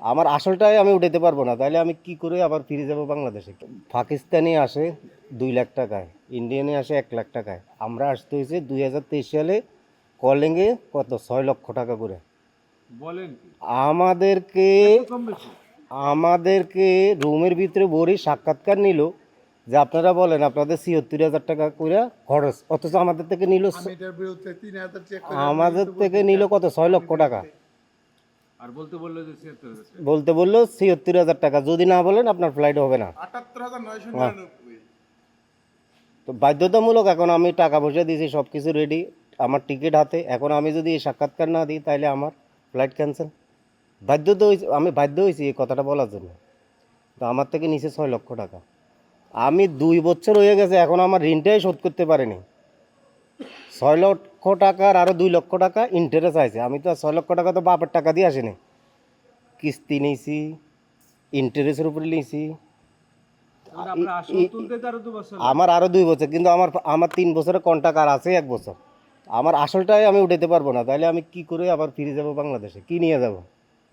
আমার আসলটাই আমি উঠাতে পারবো না, তাহলে আমি কি করে আবার ফিরে যাব বাংলাদেশে? পাকিস্তানি আসে 2 লাখ টাকায়, ইন্ডিয়ানে আসে 1 লাখ টাকায়। আমরা আসতে হয়েছে 2023 সালে কলিংয়ে কত 6 লক্ষ টাকা করে। বলেন কি? আমাদেরকে এত কম বেশি? আমাদেরকে রুমের ভিতরে ভরে সাক্ষাৎকার নিল যে আপনারা বলেন আপনাদের 76,000 টাকা করে খরচ, অথচ আমাদের থেকে নিল আমি এটার বিরুদ্ধে 3,000 চেক করে আপনাকে আমাদের তো থেকে বলছি নিল স্যার, কত 6 লক্ষ আমি টাকা। বিরুদ্ধে। আর বলতে বললো যে 76,000 টাকা। বলতে বললো 76,000 টাকা, যদি না বলেন আপনার ফ্লাইট হবে না। 78,999। তো বাধ্যতামূলক এখন আমি টাকা পয়সা দিয়েছি, সব কিছু রেডি, আমার টিকিট হাতে। এখন আমি যদি এই সাক্ষাৎকার না দিই তাহলে আমার ফ্লাইট ক্যান্সেল। আমি বাধ্য হয়েছি এই কথাটা বলার জন্য। তো আমার থেকে নিচে 6 লক্ষ টাকা। আমি 2 বছর হয়ে গেছে, এখন আমার ঋণটাই শোধ করতে পারিনি। 6 লক্ষ টাকার আরও 2 লক্ষ টাকা ইন্টারেস্ট আছে। আমি তো আর 6 লক্ষ টাকা তো বাপের টাকা দিয়ে আসিনি, কিস্তি নিয়েছি, ইন্টারেস্টের উপরে নিয়েছি। তাহলে আপনার আসল তুলতে তো আরো 2 বছর লাগবে। আমার আরও 2 বছর, কিন্তু আমার আমার 3 বছরের কন্ট্রাক্ট আর আছে 1 বছর। আমার আসলটাই আমি উঠাতে পারবো না, তাহলে আমি কি করে আবার ফিরে যাব বাংলাদেশে? কি নিয়ে যাব?